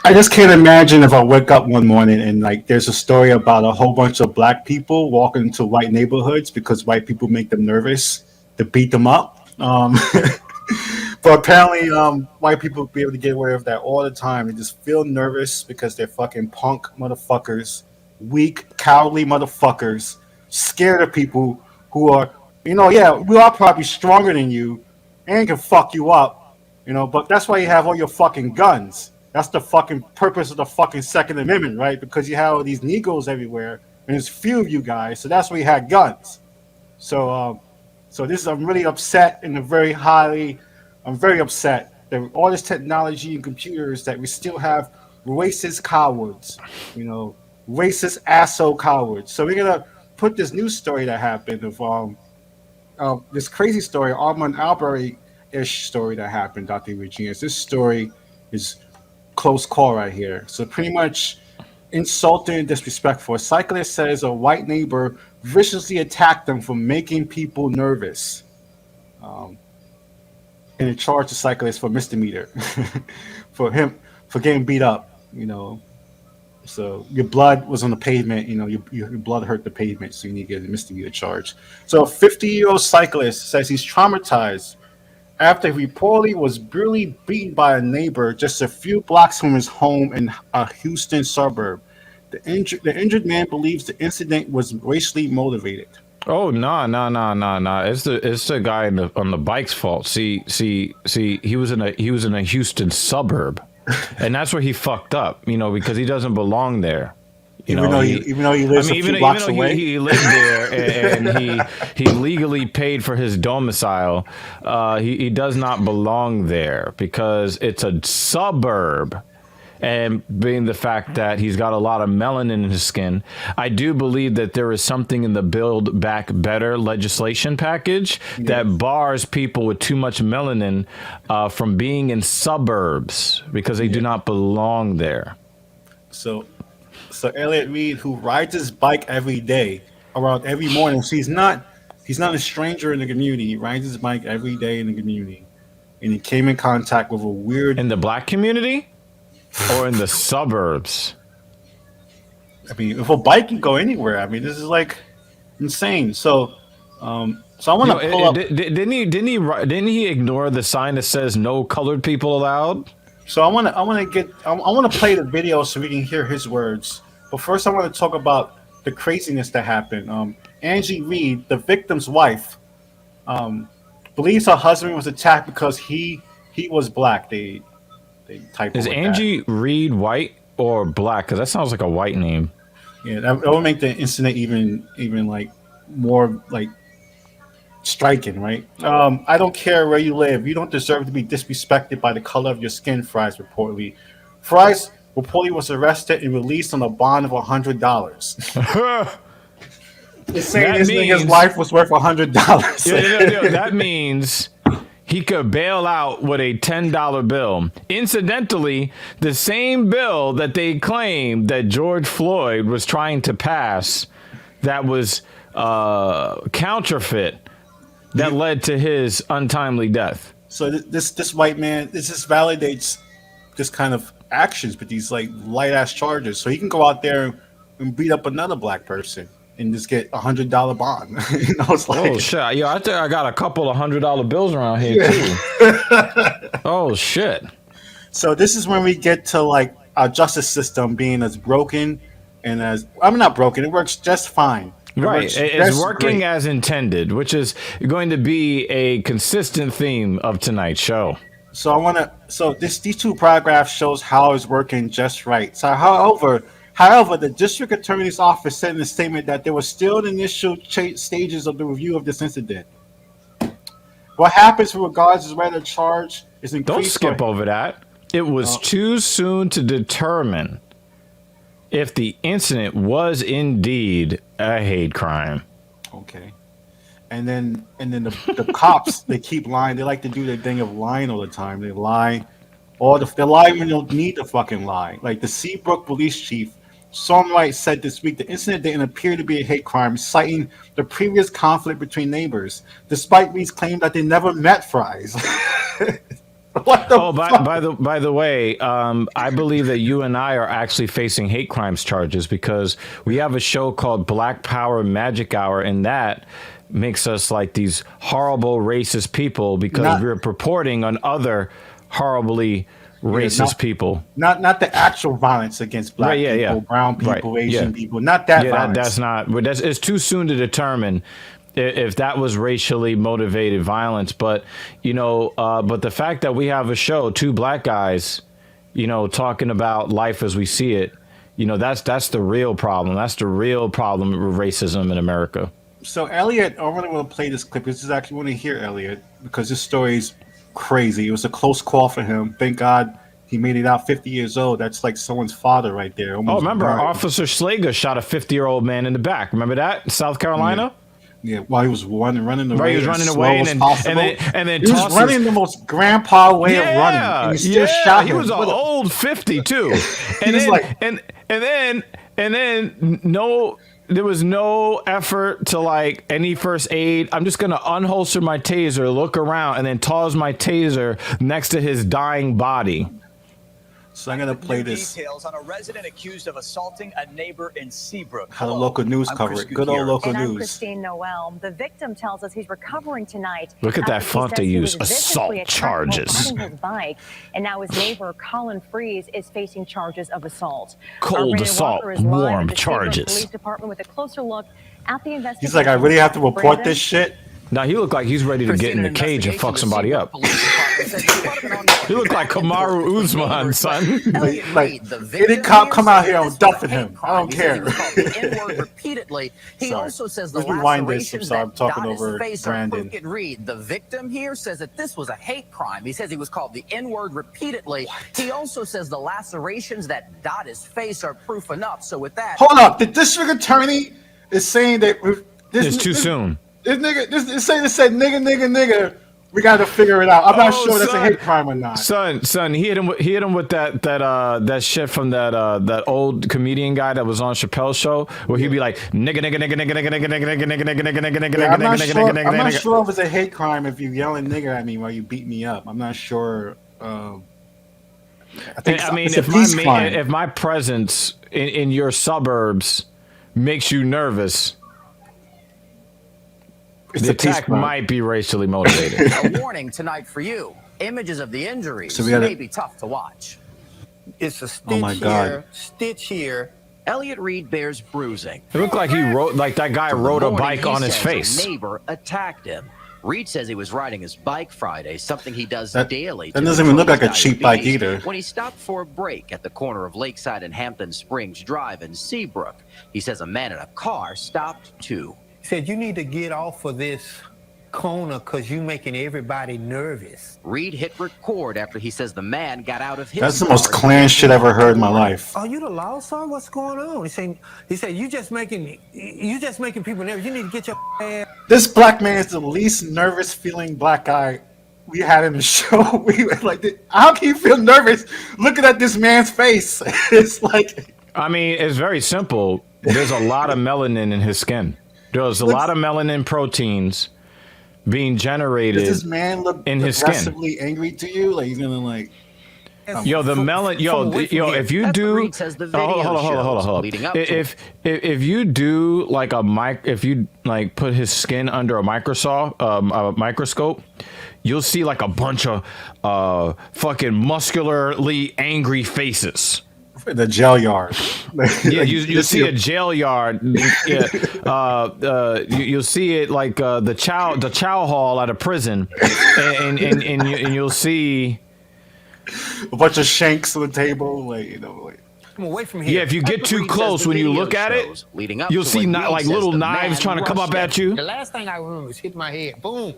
I just can't imagine if I wake up one morning and like there's a story about a whole bunch of black people walking into white neighborhoods because white people make them nervous to beat them up. But apparently, white people be able to get away with that all the time. They just feel nervous because they're fucking punk motherfuckers, weak, cowardly motherfuckers, scared of people who are, yeah, we are probably stronger than you and can fuck you up, but that's why you have all your fucking guns. That's the fucking purpose of the fucking Second Amendment, right? Because you have all these Negroes everywhere, and there's few of you guys, so that's why you had guns. So, so this is I'm really upset and I'm very upset that with all this technology and computers that we still have racist cowards, racist asshole cowards. So we're gonna put this news story that happened of this crazy story, Armand Arbery-ish story that happened, Dr. Regina. This story is close call right here. So pretty much insulting and disrespectful. A cyclist says a white neighbor viciously attacked them for making people nervous. Um, and it charged the cyclist for misdemeanor for getting beat up. So your blood was on the pavement. Your blood hurt the pavement, so you need to get a misdemeanor charge. So a 50-year-old cyclist says he's traumatized after he reportedly was brutally beaten by a neighbor just a few blocks from his home in a Houston suburb. The injured man believes the incident was racially motivated. Oh no, no, no, no, no! It's the guy on the bike's fault. See. He was in a Houston suburb, and that's where he fucked up. Because he doesn't belong there. Even though he lives a few blocks away, he lived there and he legally paid for his domicile. He does not belong there because it's a suburb. And being the fact that he's got a lot of melanin in his skin, I do believe that there is something in the Build Back Better legislation package that bars people with too much melanin from being in suburbs because they do not belong there. So Elliot Reed, who rides his bike every day, around every morning, so he's not a stranger in the community. He rides his bike every day in the community, and he came in contact with a weird in the black community. Or in the suburbs. I mean, if a bike can go anywhere, I mean, this is like insane. So I want to pull up. Didn't he ignore the sign that says "No colored people allowed"? So I want to play the video so we can hear his words. But first, I want to talk about the craziness that happened. Angie Reed, the victim's wife, believes her husband was attacked because he was black. They type is Angie that. Reed white or black? Because that sounds like a white name. Yeah, that would make the incident even like more like striking, right? I don't care where you live. You don't deserve to be disrespected by the color of your skin, Fries reportedly. Fries reportedly was arrested and released on a bond of $100. It's saying his life was worth $100. That means he could bail out with a $10 bill. Incidentally, the same bill that they claimed that George Floyd was trying to pass that was counterfeit that led to his untimely death. So this white man, this just validates this kind of actions with these like light ass charges. So he can go out there and beat up another black person and just get $100 bond. It's like, oh shit! Yeah, I think I got a couple of $100 bills around here too. Oh shit! So this is when we get to like our justice system being as broken and I'm not broken. It works just fine. Right, it's working great. As intended, which is going to be a consistent theme of tonight's show. So these two paragraphs shows how it's working just right. So However, the district attorney's office said in a statement that there was still the initial stages of the review of this incident. What happens with regards to whether the charge is increased? Don't skip over that. It was too soon to determine if the incident was indeed a hate crime. Okay. And then the cops, they keep lying. They like to do their thing of lying all the time. They lie. They lie when they don't need to fucking lie. Like the Seabrook police chief, Sean Wright, said this week the incident didn't appear to be a hate crime, citing the previous conflict between neighbors, despite Reed's claim that they never met Fries. What the fuck? By the way, I believe that you and I are actually facing hate crimes charges because we have a show called Black Power Magic Hour, and that makes us like these horrible racist people because we're purporting on other horribly racist people. Not the actual violence against black people, brown people, Asian people. Not that violence. It's too soon to determine if that was racially motivated violence. But, but the fact that we have a show, two black guys, talking about life as we see it, that's the real problem. That's the real problem with racism in America. So, Elliot, I really want to play this clip. This is actually want to hear Elliot because this story's crazy. It was a close call for him. Thank God he made it out 50 years old. That's like someone's father right there. Remember, Officer Slager shot a 50-year-old man in the back. Remember that? South Carolina? Yeah, while he was running away. He was running away and then he was running the most grandpa way of running. And he still shot him. He was an old 50 too. And then there was no effort to like any first aid. I'm just gonna unholster my taser, look around, and then toss my taser next to his dying body. So I'm gonna play this. Details on a resident accused of assaulting a neighbor in Seabrook. How the local news cover it. Good old local news. I'm Christine Noel. The victim tells us he's recovering tonight. Look at that font they use. Assault charges. His bike, and now his neighbor Colin Fries is facing charges of assault. Cold assault, warm charges. Police department with a closer look at the investigation. He's like, I really have to report this shit. Now he looked like he's ready to get in the cage and fuck somebody up. He looked like Kamaru Usman, son. Like any cop come out here, I'm dumping him. I don't care. Repeatedly. He also says the lacerations that dot his face are crooked. Reed, the victim here, says that this was a hate crime. He says he was called the N-word repeatedly. He also says the lacerations that dot his face are proof enough. So with that, hold up, the district attorney is saying that it's too soon. This nigga, this said nigga. We got to figure it out. I'm not sure that's a hate crime or not. Son, he hit him with that shit from that old comedian guy that was on Chappelle's show where he'd be like nigga. I'm not sure if it's a hate crime if you yelling nigga at me while you beat me up. I'm not sure. I mean, if my presence in your suburbs makes you nervous. The attack might be racially motivated. A warning tonight for you. Images of the injuries may be tough to watch. It's a stitch here, stitch here. Elliot Reed bears bruising. It looked like that guy rode a bike on his face. A neighbor attacked him. Reed says he was riding his bike Friday, something he does daily. That doesn't even look like a cheap bike either. When he stopped for a break at the corner of Lakeside and Hampton Springs Drive in Seabrook, he says a man in a car stopped too. He said, you need to get off of this corner because you're making everybody nervous. Reed hit record after he says the man got out of his car. That's the most Klan shit I've ever heard in my life. Are you the law, son? What's going on? He said, you just making people nervous. You need to get your ass. This black man is the least nervous feeling black guy we had in the show. We were like, how can you feel nervous looking at this man's face? It's like, I mean, it's very simple. There's a lot of melanin in his skin. There's a lot of melanin proteins being generated. Does this man look in his aggressively skin angry to you? Like he's gonna like. If you do, hold on. If you do like if you like put his skin under a microscope, you'll see like a bunch of fucking muscularly angry faces. The jail yard. You see a jail yard. You'll see it like the chow hall at a prison, and you'll see a bunch of shanks on the table, I'm away from here. Yeah, if you get too close when you look at it, you'll see like little knives trying to come up at you. The last thing I remember was hit my head, boom,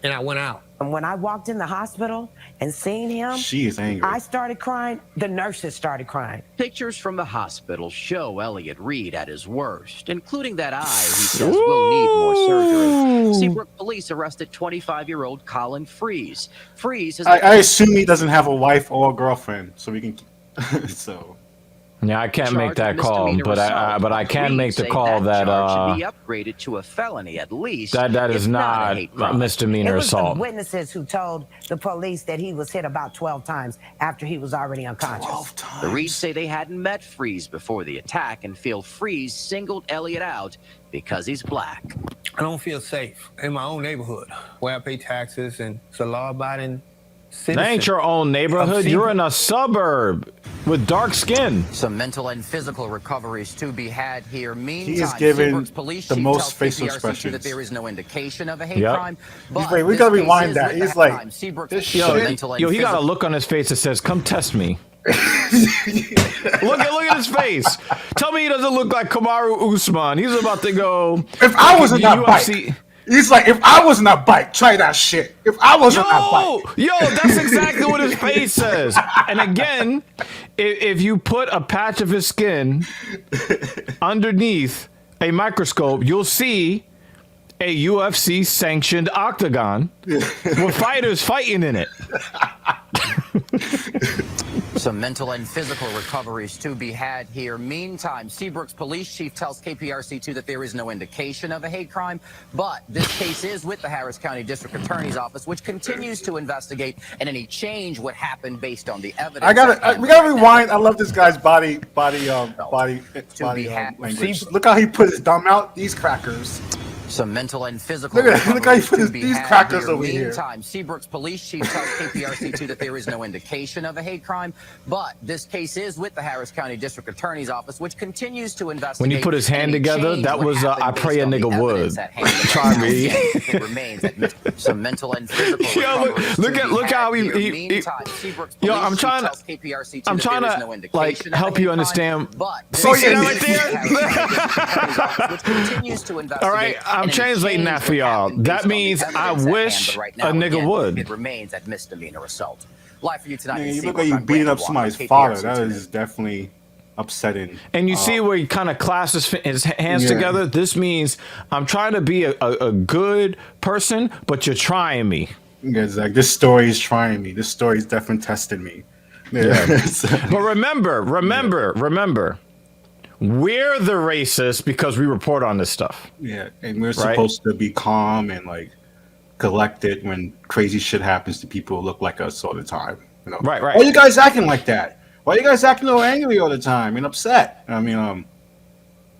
and I went out. And when I walked in the hospital and seen him, she is angry. I started crying. The nurses started crying. Pictures from the hospital show Elliot Reed at his worst, including that eye he says will need more surgery. Seabrook police arrested 25-year-old Colin Fries. Fries has... I assume he doesn't have a wife or a girlfriend, so we can... so... Yeah, I can't make that call, Misdemeanor but assault. I can make the Say call that charge should be upgraded to a felony at least. that is if not a hate a crime. It misdemeanor was the assault. witnesses who told the police that he was hit about 12 times after he was already unconscious. 12 times. The Reeds say they hadn't met Fries before the attack and feel Fries singled Elliot out because he's black. I don't feel safe in my own neighborhood where I pay taxes and it's a law-abiding citizen. That ain't your own neighborhood. You're in a suburb with dark skin. Some mental and physical recoveries to be had here. Meantime, He is giving Seabrook's police the chief most tells facial KPRC2 expressions. that there is no indication of a hate Yep. crime. But Wait, we this gotta case rewind is that. with the He's like, crime. Seabrook's this chief shit- mental and Yo, he got a physical- look on his face that says, "Come test me." look at his face. Tell me he doesn't look like Kamaru Usman. He's about to go. If I was in that UFC. bike, he's like, if I was in that bike, try that shit. If I was in that bike. Yo, that's exactly what his face says. And again, if you put a patch of his skin underneath a microscope, you'll see a UFC sanctioned octagon with fighters fighting in it. Some mental and physical recoveries to be had here. Meantime, Seabrook's police chief tells KPRC2 that there is no indication of a hate crime, but this case is with the Harris County District Attorney's Office, which continues to investigate, and any change would happen based on the evidence. We gotta rewind. I love this guy's body language. Look how he put his thumb out. These crackers. Some mental and physical Look how he recoveries put to be these had crackers here. over here. Meantime, Seabrook's police chief tells KPRC2 that there is no indication of a hate crime, but this case is with the Harris County District Attorney's Office, which continues to investigate. When he put his hand any together, change that would was happen I pray a based on the nigga would. evidence at hand. Try me. It remains that some mental and physical Yo, recoveries look to at- be look had how he- here. he- Meantime, Seabrook's Yo, police I'm chief trying to- tells KPRC2 I'm that trying there is to, no like, indication of a help hate you crime, understand. but this Oh, case yeah, is right with the there? Harris County District Attorney's Office, which continues to investigate. All right, I'm any translating that change for would y'all. happen That based on the means I evidence at hand, wish but right a now, nigga again, would. It remains at misdemeanor assault. Live for you tonight. Man, in you look Seabrook, like you I'm beating Brandon up Walker, somebody's KPRC father. That Tonight. is definitely upsetting. And you see where he kind of clasps his hands Yeah. together? This means I'm trying to be a good person, but you're trying me. It's like, this story is trying me. This story is definitely testing me. Yeah. But remember, we're the racist because we report on this stuff. Yeah, and we're supposed to be calm and like collected when crazy shit happens to people who look like us all the time. You know? Right. Why are you guys acting like that? Why are you guys acting so angry all the time and upset? I mean,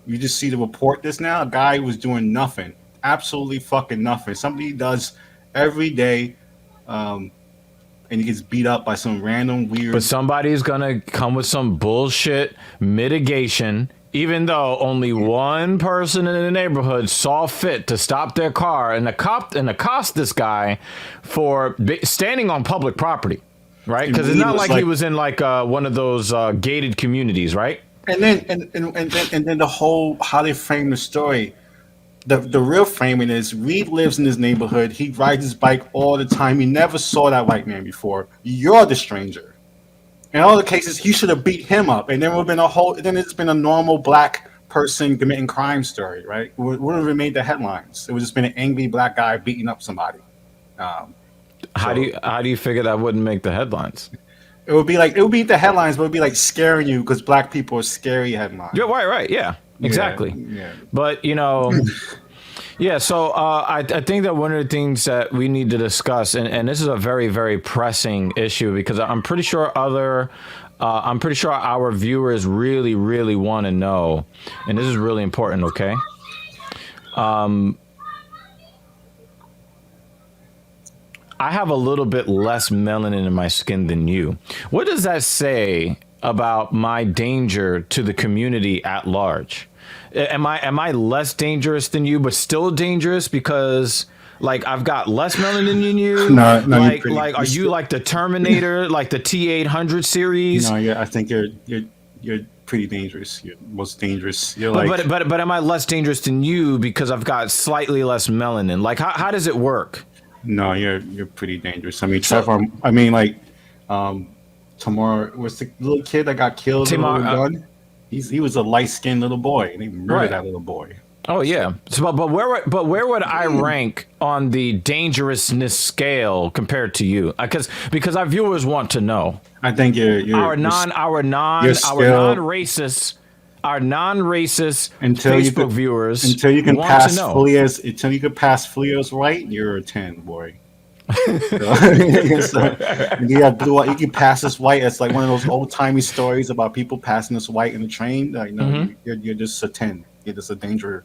you just see the report this now. A guy was doing nothing, absolutely fucking nothing. Somebody does every day, and he gets beat up by some random weird. But somebody's gonna come with some bullshit mitigation, even though only one person in the neighborhood saw fit to stop their car and accost this guy for standing on public property, right? Because it's not like he was in like one of those gated communities, right? And then the whole how they frame the story. The real framing is Reed lives in his neighborhood. He rides his bike all the time. He never saw that white man before. You're the stranger. In all the cases, he should have beat him up, and then it's been a normal black person committing crime story, right? It wouldn't have made the headlines. It would just been an angry black guy beating up somebody. How do you figure that wouldn't make the headlines? It would be the headlines, but it would be like scaring you because black people are scary headlines. Yeah, right. Yeah, exactly. Yeah. But yeah. So I think that one of the things that we need to discuss, and this is a very, very pressing issue because I'm pretty sure our viewers really, really want to know, and this is really important. Okay. I have a little bit less melanin in my skin than you. What does that say about my danger to the community at large? Am I less dangerous than you, but still dangerous because like I've got less melanin than you? No, like are you like the Terminator, like the T-800 series? No, I think you're pretty dangerous. You're most dangerous. You're but am I less dangerous than you because I've got slightly less melanin? Like how does it work? No, you're pretty dangerous. I mean, Trevor. Tomorrow was the little kid that got killed with a gun. He was a light skinned little boy, and they murdered that little boy. Oh yeah. So, but where would I rank on the dangerousness scale compared to you? Because our viewers want to know. I think Our still non-racist until you Facebook could, viewers until you can want to pass know. Flea's right, you're a 10, boy. So, you have blue. You can pass as white. It's like one of those old timey stories about people passing as white in the train. Like, no, Mm-hmm. you're just a 10. You're just a danger.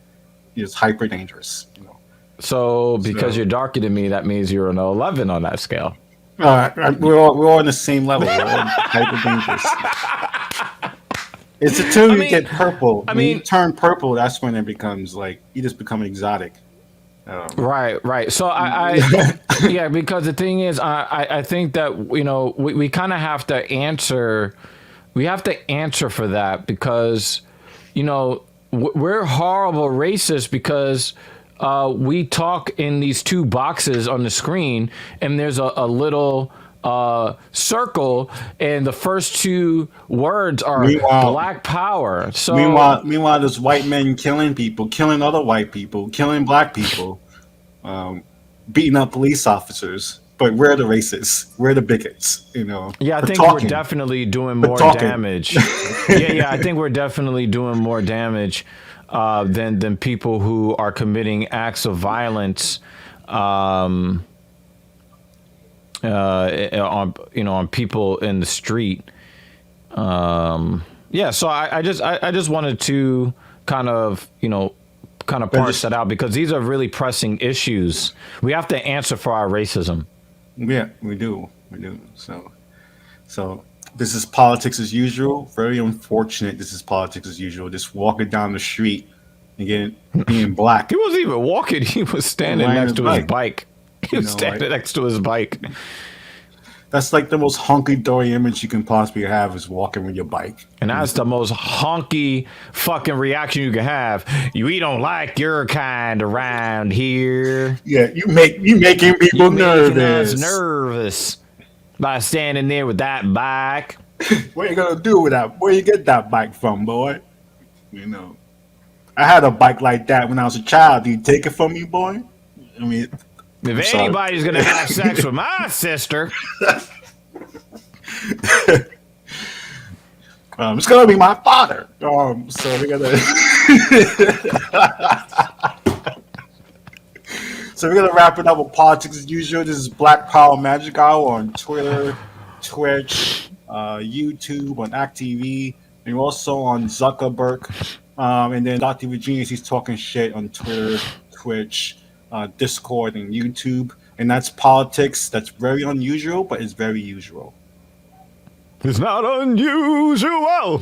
You're just hyper dangerous. You know. So because you're darker than me, that means you're an 11 on that scale. We're all on the same level. We're all hyper dangerous. It's until you get purple. When you turn purple, that's when it becomes like you just become exotic. Right. So I yeah, because the thing is, I think that we kind of have to answer. We have to answer for that because we're horrible racists because we talk in these two boxes on the screen, and there's a little circle, and the first two words are Black Power. So meanwhile, there's white men killing people, killing other white people, killing black people, beating up police officers. But we're the racists. We're the bigots. Yeah, I think we're definitely doing more damage. Yeah, I think we're definitely doing more damage than people who are committing acts of violence. On people in the street. So I just wanted to kind of parse that out because these are really pressing issues. We have to answer for our racism. Yeah, we do. So this is politics as usual. Very unfortunate. This is politics as usual. Just walking down the street and being black. He wasn't even walking. He was standing next to his bike. He was standing next to his bike. That's like the most honky-dory image you can possibly have is walking with your bike. And that's the most honky fucking reaction you can have. We don't like your kind around here. Yeah, you making people nervous. Us nervous by standing there with that bike. What are you gonna do with that? Where you get that bike from, boy? I had a bike like that when I was a child. Do you take it from me, boy? I mean, if anybody's gonna have sex with my sister, it's gonna be my father. So we're gonna wrap it up with politics as usual. This is Black Power Magic Hour on Twitter, Twitch, YouTube, on act.tv, and also on Zuckerberg. And then Dr. Genius, he's talking shit on Twitter, Twitch, Discord, and YouTube. And that's politics. That's very unusual, but it's very usual. It's not unusual.